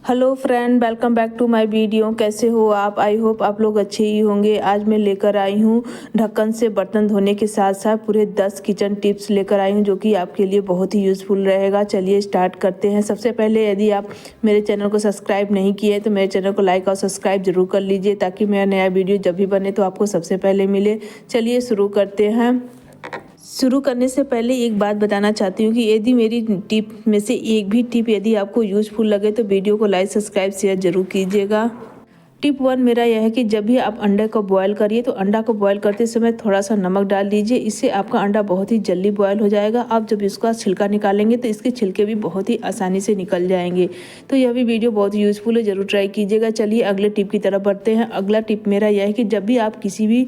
Hello friend, welcome back to my video. कैसे हो आप? आई होप आप लोग अच्छे ही होंगे। आज मैं लेकर आई हूँ ढक्कन से बर्तन धोने के साथ साथ पूरे 10 किचन टिप्स लेकर आई हूँ जो कि आपके लिए बहुत ही यूज़फुल रहेगा। चलिए स्टार्ट करते हैं। सबसे पहले यदि आप मेरे चैनल को सब्सक्राइब नहीं किए तो मेरे चैनल को लाइक और सब्सक्राइब जरूर कर लीजिए ताकि मेरा नया वीडियो जब भी बने तो आपको सबसे पहले मिले। चलिए शुरू करते हैं। शुरू करने से पहले एक बात बताना चाहती हूँ कि यदि मेरी टिप में से एक भी टिप यदि आपको यूज़फुल लगे तो वीडियो को लाइक सब्सक्राइब शेयर जरूर कीजिएगा। टिप 1 मेरा यह है कि जब भी आप अंडे को बॉयल करिए तो अंडा को बॉयल करते समय थोड़ा सा नमक डाल दीजिए। इससे आपका अंडा बहुत ही जल्दी बॉयल हो जाएगा। आप जब इसका छिलका निकालेंगे तो इसके छिलके भी बहुत ही आसानी से निकल जाएंगे। तो यह भी वीडियो बहुत यूज़फुल है, जरूर ट्राई कीजिएगा। चलिए अगले टिप की तरफ बढ़ते हैं। अगला टिप मेरा यह है कि जब भी आप किसी भी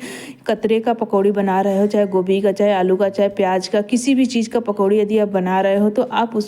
कतरे का पकौड़ी बना रहे हो, चाहे गोभी का, चाहे आलू का, चाहे प्याज का, किसी भी चीज़ का पकौड़ी यदि आप बना रहे हो तो आप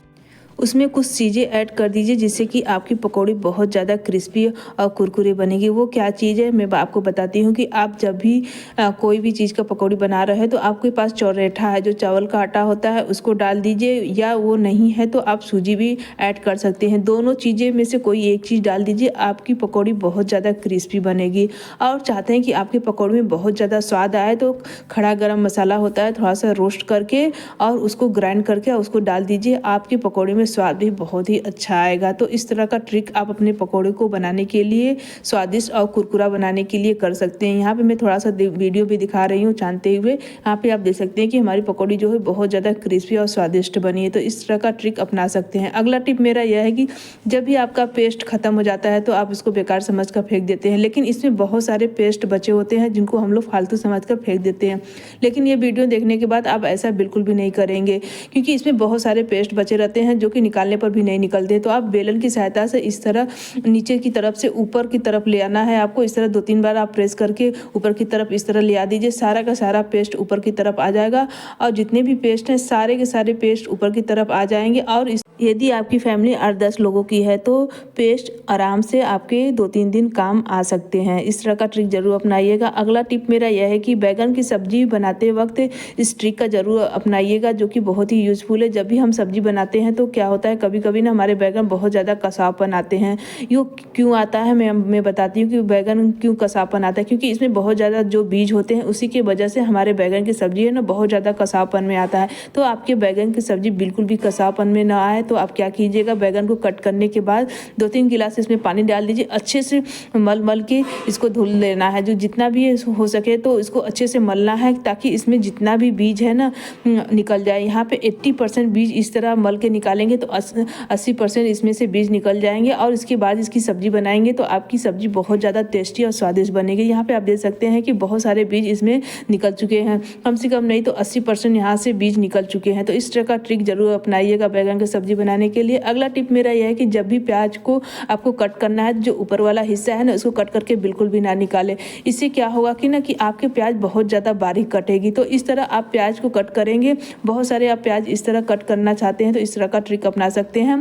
उसमें कुछ चीज़ें ऐड कर दीजिए जिससे कि आपकी पकौड़ी बहुत ज़्यादा क्रिस्पी और कुरकुरे बनेगी। वो क्या चीज़ है मैं आपको बताती हूँ कि आप जब भी कोई भी चीज़ का पकौड़ी बना रहे हैं तो आपके पास चौरेठा है, जो चावल का आटा होता है, उसको डाल दीजिए, या वो नहीं है तो आप सूजी भी ऐड कर सकते हैं। दोनों चीज़ें में से कोई एक चीज़ डाल दीजिए, आपकी पकौड़ी बहुत ज़्यादा क्रिस्पी बनेगी। और चाहते हैं कि आपकी पकौड़ी में बहुत ज़्यादा स्वाद आए तो खड़ा गरम मसाला होता है, थोड़ा सा रोस्ट करके और उसको ग्राइंड करके उसको डाल दीजिए। आपकी पकौड़ी में स्वाद भी बहुत ही अच्छा आएगा। तो इस तरह का ट्रिक आप अपने पकौड़े को बनाने के लिए, स्वादिष्ट और कुरकुरा बनाने के लिए कर सकते हैं। यहाँ पे मैं थोड़ा सा वीडियो भी दिखा रही हूँ छानते हुए। यहाँ पे आप देख सकते हैं कि हमारी पकौड़ी जो है बहुत ज़्यादा क्रिस्पी और स्वादिष्ट बनी है। तो इस तरह का ट्रिक अपना सकते हैं। अगला टिप मेरा यह है कि जब भी आपका पेस्ट खत्म हो जाता है तो आप इसको बेकार समझ कर फेंक देते हैं, लेकिन इसमें बहुत सारे पेस्ट बचे होते हैं जिनको हम लोग फालतू समझ कर फेंक देते हैं। लेकिन ये वीडियो देखने के बाद आप ऐसा बिल्कुल भी नहीं करेंगे, क्योंकि इसमें बहुत सारे पेस्ट बचे रहते हैं जो कि निकालने पर भी नहीं निकलते। तो आप बेलन की सहायता से इस तरह नीचे की तरफ से ऊपर की तरफ ले आना है आपको। इस तरह 2-3 बार आप प्रेस करके ऊपर की तरफ इस तरह ले आ दीजिए। सारा का सारा पेस्ट ऊपर की तरफ आ जाएगा और जितने भी पेस्ट हैं सारे के सारे पेस्ट ऊपर की तरफ आ जाएंगे। और यदि आपकी फैमिली 8-10 लोगों की है तो पेस्ट आराम से आपके 2-3 दिन काम आ सकते हैं। इस तरह का ट्रिक जरूर अपनाइएगा। अगला टिप मेरा यह है कि बैगन की सब्जी बनाते वक्त इस ट्रिक का जरूर अपनाइएगा जो कि बहुत ही यूज़फुल है। जब भी हम सब्जी बनाते हैं तो क्या होता है, कभी कभी ना हमारे बैगन बहुत ज़्यादा कसावपन आते हैं। यो क्यों आता है मैं बताती हूँ कि बैगन क्यों कसावपन आता है। क्योंकि इसमें बहुत ज़्यादा जो बीज होते हैं उसी की वजह से हमारे बैगन की सब्जी है ना बहुत ज़्यादा कसावपन में आता है। तो आपके बैगन की सब्जी बिल्कुल भी कसावपन में ना आए तो आप क्या कीजिएगा, बैगन को कट करने के बाद 2-3 गिलास इसमें पानी डाल दीजिए। अच्छे से मल के इसको धुल लेना है, जो जितना भी हो सके तो इसको अच्छे से मलना है ताकि इसमें जितना भी बीज है ना निकल जाए। यहाँ पे 80% बीज इस तरह मल के निकालेंगे तो 80% इसमें से बीज निकल जाएंगे और इसके बाद इसकी सब्जी बनाएंगे तो आपकी सब्जी बहुत ज़्यादा टेस्टी और स्वादिष्ट बनेगी। यहाँ पे आप देख सकते हैं कि बहुत सारे बीज इसमें निकल चुके हैं, कम से कम नहीं तो 80% यहाँ से बीज निकल चुके हैं। तो इस तरह का ट्रिक जरूर अपनाइएगा बैगन की सब्जी बनाने के लिए। अगला टिप मेरा यह है कि जब भी प्याज को आपको कट करना है, जो ऊपर वाला हिस्सा है ना उसको कट करके बिल्कुल भी ना निकालें। इससे क्या होगा कि आपके प्याज बहुत ज़्यादा बारीक कटेगी। तो इस तरह आप प्याज को कट करेंगे। बहुत सारे आप प्याज इस तरह कट करना चाहते हैं तो इस तरह का ट्रिक अपना सकते हैं।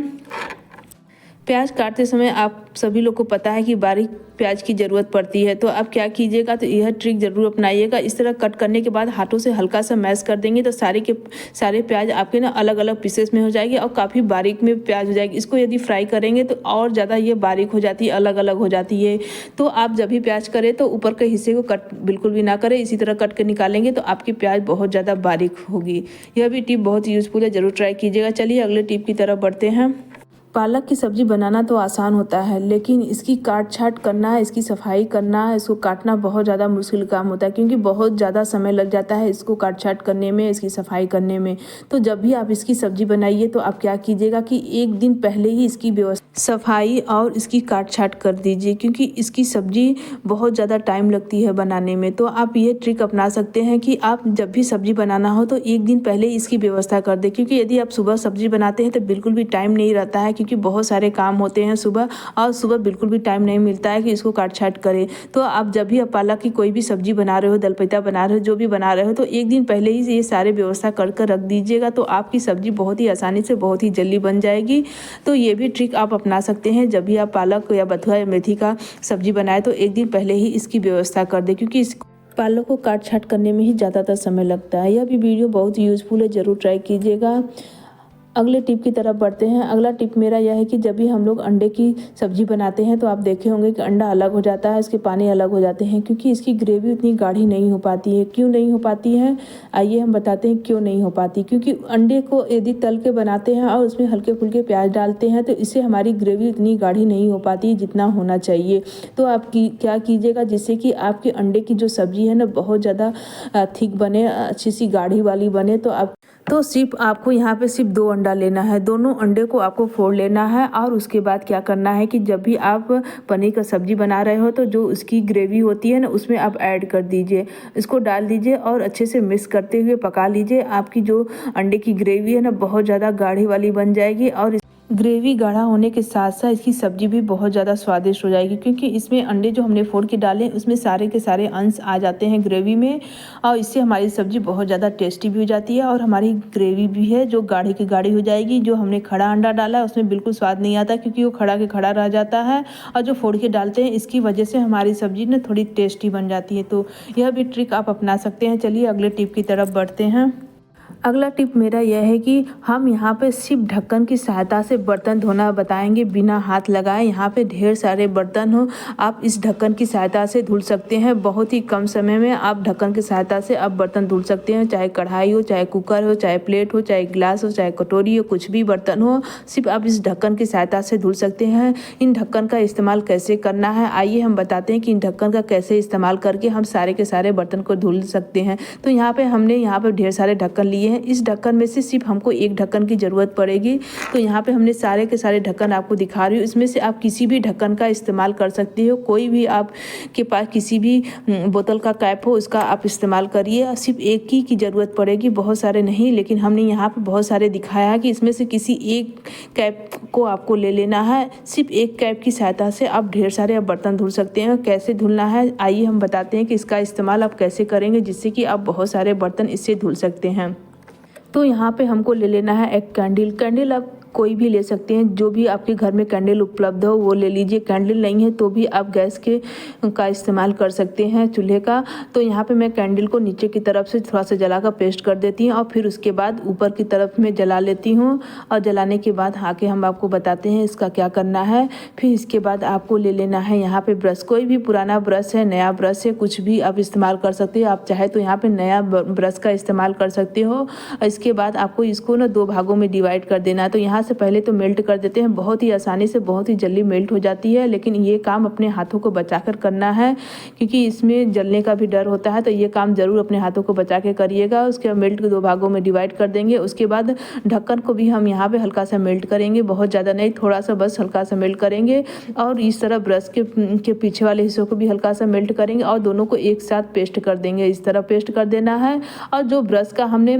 प्याज काटते समय आप सभी लोग को पता है कि बारीक प्याज की ज़रूरत पड़ती है। तो आप क्या कीजिएगा, तो यह ट्रिक जरूर अपनाइएगा। इस तरह कट करने के बाद हाथों से हल्का सा मैश कर देंगे तो सारे के सारे प्याज आपके ना अलग अलग पीसेस में हो जाएगी और काफ़ी बारीक में प्याज हो जाएगी। इसको यदि फ्राई करेंगे तो और ज़्यादा ये बारीक हो जाती है, अलग अलग हो जाती है। तो आप जब भी प्याज करें तो ऊपर के हिस्से को कट बिल्कुल भी ना करें, इसी तरह कट के निकालेंगे तो आपकी प्याज बहुत ज़्यादा बारीक होगी। यह भी टिप बहुत यूज़फुल है, जरूर ट्राई कीजिएगा। चलिए अगले टिप की तरफ बढ़ते हैं। पालक की सब्ज़ी बनाना तो आसान होता है, लेकिन इसकी काट छाट करना, इसकी सफाई करना, इसको काटना बहुत ज़्यादा मुश्किल काम होता है, क्योंकि बहुत ज़्यादा समय लग जाता है इसको काट छाट करने में, इसकी सफाई करने में। तो जब भी आप इसकी सब्ज़ी बनाइए तो आप क्या कीजिएगा कि एक दिन पहले ही इसकी व्यवस्था, सफाई और इसकी काट छाट कर दीजिए, क्योंकि इसकी सब्ज़ी बहुत ज़्यादा टाइम लगती है बनाने में। तो आप ये ट्रिक अपना सकते हैं कि आप जब भी सब्ज़ी बनाना हो तो एक दिन पहले इसकी व्यवस्था कर दें, क्योंकि यदि आप सुबह सब्ज़ी बनाते हैं तो बिल्कुल भी टाइम नहीं रहता है, क्योंकि बहुत सारे काम होते हैं सुबह और सुबह बिल्कुल भी टाइम नहीं मिलता है कि इसको काट छाट करें। तो आप जब भी आप पालक की कोई भी सब्जी बना रहे हो, दलपैता बना रहे हो, जो भी बना रहे हो, तो एक दिन पहले ही ये सारे व्यवस्था कर कर रख दीजिएगा तो आपकी सब्जी बहुत ही आसानी से बहुत ही जल्दी बन जाएगी। तो ये भी ट्रिक आप अपना सकते हैं। जब भी आप पालक या बथुआ या मेथी का सब्जी बनाए तो एक दिन पहले ही इसकी व्यवस्था कर दें, क्योंकि इस पालक को काट छाट करने में ही ज़्यादातर समय लगता है। यह भी वीडियो बहुत यूज़फुल है, ज़रूर ट्राई कीजिएगा। अगले टिप की तरफ बढ़ते हैं। अगला टिप मेरा यह है कि जब भी हम लोग अंडे की सब्ज़ी बनाते हैं तो आप देखे होंगे कि अंडा अलग हो जाता है, इसके पानी अलग हो जाते हैं, क्योंकि इसकी ग्रेवी उतनी गाढ़ी नहीं हो पाती है। क्यों नहीं हो पाती है, आइए हम बताते हैं क्यों नहीं हो पाती। क्योंकि अंडे को यदि तल के बनाते हैं और उसमें हल्के फुल्के प्याज डालते हैं तो इससे हमारी ग्रेवी उतनी गाढ़ी नहीं हो पाती जितना होना चाहिए। तो आप क्या कीजिएगा, जिससे कि आपके अंडे की जो सब्ज़ी है ना बहुत ज़्यादा थिक बने, अच्छी सी गाढ़ी वाली बने। तो सिर्फ आपको यहाँ पे सिर्फ 2 अंडा लेना है। दोनों अंडे को आपको फोड़ लेना है और उसके बाद क्या करना है कि जब भी आप पनीर का सब्जी बना रहे हो तो जो उसकी ग्रेवी होती है ना उसमें आप ऐड कर दीजिए, इसको डाल दीजिए और अच्छे से मिक्स करते हुए पका लीजिए। आपकी जो अंडे की ग्रेवी है ना बहुत ज़्यादा गाढ़ी वाली बन जाएगी और ग्रेवी गाढ़ा होने के साथ साथ इसकी सब्ज़ी भी बहुत ज़्यादा स्वादिष्ट हो जाएगी, क्योंकि इसमें अंडे जो हमने फोड़ के डाले उसमें सारे के सारे अंश आ जाते हैं ग्रेवी में और इससे हमारी सब्ज़ी बहुत ज़्यादा टेस्टी भी हो जाती है और हमारी ग्रेवी भी है जो गाढ़ी की गाढ़ी हो जाएगी। जो हमने खड़ा अंडा डाला है उसमें बिल्कुल स्वाद नहीं आता, क्योंकि वो खड़ा के खड़ा रह जाता है और जो फोड़ के डालते हैं इसकी वजह से हमारी सब्ज़ी ना थोड़ी टेस्टी बन जाती है। तो यह भी ट्रिक आप अपना सकते हैं। चलिए अगले टिप की तरफ बढ़ते हैं। अगला टिप मेरा यह है कि हम यहाँ पे सिर्फ ढक्कन की सहायता से बर्तन धोना बताएंगे, बिना हाथ लगाए। यहाँ पे ढेर सारे बर्तन हो, आप इस ढक्कन की सहायता से धुल सकते हैं। बहुत ही कम समय में आप ढक्कन की सहायता से आप बर्तन धुल सकते हैं, चाहे कढ़ाई हो, चाहे कुकर हो, चाहे प्लेट हो, चाहे गिलास हो, चाहे कटोरी हो, कुछ भी बर्तन हो, सिर्फ आप इस ढक्कन की सहायता से धुल सकते हैं। इन ढक्कन का इस्तेमाल कैसे करना है आइए हम बताते हैं कि इन ढक्कन का कैसे इस्तेमाल करके हम सारे के सारे बर्तन को धुल सकते हैं। तो यहाँ पे हमने यहाँ पे ढेर सारे ढक्कन लिए हैं। इस ढक्कन में से सिर्फ हमको एक ढक्कन की ज़रूरत पड़ेगी। तो यहाँ पे हमने सारे के सारे ढक्कन आपको दिखा रही हूँ। इसमें से आप किसी भी ढक्कन का इस्तेमाल कर सकते हो। कोई भी आपके पास किसी भी बोतल का कैप हो उसका आप इस्तेमाल करिए। सिर्फ एक ही की ज़रूरत पड़ेगी, बहुत सारे नहीं, लेकिन हमने यहाँ पे बहुत सारे दिखाया है कि इसमें से किसी एक कैप को आपको ले लेना है। सिर्फ एक कैप की सहायता से आप ढेर सारे बर्तन धुल सकते हैं। कैसे धुलना है आइए हम बताते हैं कि इसका इस्तेमाल आप कैसे करेंगे जिससे कि आप बहुत सारे बर्तन इससे धुल सकते हैं। तो यहाँ पे हमको ले लेना है एक कैंडल आप कोई भी ले सकते हैं, जो भी आपके घर में कैंडल उपलब्ध हो वो ले लीजिए। कैंडल नहीं है तो भी आप गैस के का इस्तेमाल कर सकते हैं, चूल्हे का। तो यहाँ पे मैं कैंडल को नीचे की तरफ से थोड़ा सा जलाकर पेस्ट कर देती हूँ और फिर उसके बाद ऊपर की तरफ में जला लेती हूँ। और जलाने के बाद आके हम आपको बताते हैं इसका क्या करना है। फिर इसके बाद आपको ले लेना है यहाँ पे ब्रश, कोई भी पुराना ब्रश है, नया ब्रश है, कुछ भी आप इस्तेमाल कर सकते हो। आप चाहे तो यहाँ पे नया ब्रश का इस्तेमाल कर सकते हो। इसके बाद आपको इसको ना 2 भागों में डिवाइड कर देना है। तो यहाँ से पहले तो मेल्ट कर देते हैं, बहुत ही आसानी से बहुत ही जल्दी मेल्ट हो जाती है, लेकिन ये काम अपने हाथों को बचाकर करना है क्योंकि इसमें जलने का भी डर होता है। तो ये काम ज़रूर अपने हाथों को बचा के करिएगा। उसके बाद मेल्ट को 2 भागों में डिवाइड कर देंगे। उसके बाद ढक्कन को भी हम यहाँ पे हल्का सा मेल्ट करेंगे, बहुत ज़्यादा नहीं, थोड़ा सा बस हल्का सा मेल्ट करेंगे। और इस तरह ब्रश के पीछे वाले हिस्सों को भी हल्का सा मेल्ट करेंगे और दोनों को एक साथ पेस्ट कर देंगे। इस तरह पेस्ट कर देना है। और जो ब्रश का हमने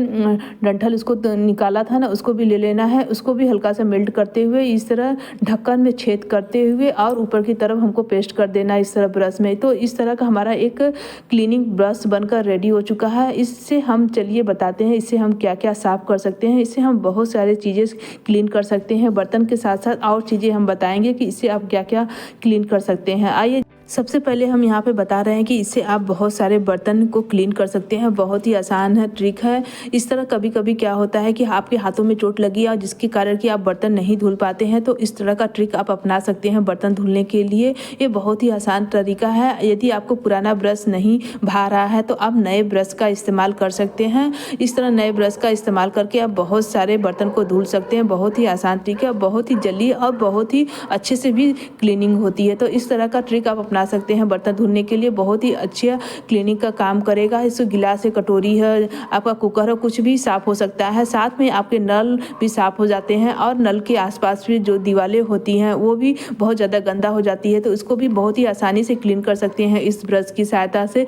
डंठल उसको निकाला था ना, उसको भी ले लेना है, उसको भी हल्का सा मेल्ट करते हुए इस तरह ढक्कन में छेद करते हुए और ऊपर की तरफ हमको पेस्ट कर देना है इस तरह ब्रश में। तो इस तरह का हमारा एक क्लीनिंग ब्रश बनकर रेडी हो चुका है। इससे हम चलिए बताते हैं इससे हम क्या क्या साफ़ कर सकते हैं। इससे हम बहुत सारी चीज़ें क्लीन कर सकते हैं, बर्तन के साथ साथ और चीज़ें हम बताएंगे कि इससे आप क्या क्या क्लीन कर सकते हैं। आइए सबसे पहले हम यहाँ पे बता रहे हैं कि इससे आप बहुत सारे बर्तन को क्लीन कर सकते हैं। बहुत ही आसान है, ट्रिक है। इस तरह कभी कभी क्या होता है कि आपके हाथों में चोट लगी और जिसके कारण कि आप बर्तन नहीं धुल पाते हैं, तो इस तरह का ट्रिक आप अपना सकते हैं बर्तन धुलने के लिए। ये बहुत ही आसान तरीका है। यदि आपको पुराना ब्रश नहीं भा रहा है तो आप नए ब्रश का इस्तेमाल कर सकते हैं। इस तरह नए ब्रश का इस्तेमाल करके आप बहुत सारे बर्तन को धुल सकते हैं। बहुत ही आसान ट्रिक है, बहुत ही जल्दी और बहुत ही अच्छे से भी क्लीनिंग होती है। तो इस तरह का ट्रिक आप अपना सकते हैं बर्तन धुलने के लिए, बहुत ही अच्छा क्लीनिंग का काम करेगा। इससे गिलास है, कटोरी है, आपका कुकर है, कुछ भी साफ़ हो सकता है। साथ में आपके नल भी साफ़ हो जाते हैं और नल के आसपास भी जो दीवारें होती हैं वो भी बहुत ज़्यादा गंदा हो जाती है, तो उसको भी बहुत ही आसानी से क्लीन कर सकते हैं इस ब्रश की सहायता से।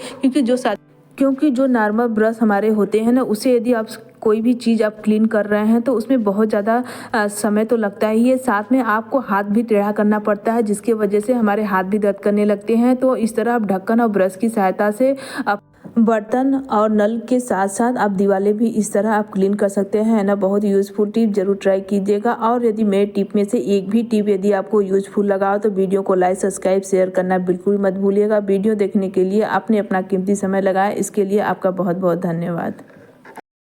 क्योंकि जो नॉर्मल ब्रश हमारे होते हैं ना, उसे यदि आप कोई भी चीज़ आप क्लीन कर रहे हैं तो उसमें बहुत ज़्यादा समय तो लगता ही है, साथ में आपको हाथ भी टेढ़ा करना पड़ता है, जिसकी वजह से हमारे हाथ भी दर्द करने लगते हैं। तो इस तरह आप ढक्कन और ब्रश की सहायता से आप बर्तन और नल के साथ साथ आप दीवारें भी इस तरह आप क्लीन कर सकते हैं, है ना। बहुत यूज़फुल टिप, जरूर ट्राई कीजिएगा। और यदि मेरे टिप में से एक भी टिप यदि आपको यूज़फुल लगा हो तो वीडियो को लाइक, सब्सक्राइब, शेयर करना बिल्कुल मत भूलिएगा। वीडियो देखने के लिए आपने अपना कीमती समय लगाया, इसके लिए आपका बहुत बहुत धन्यवाद।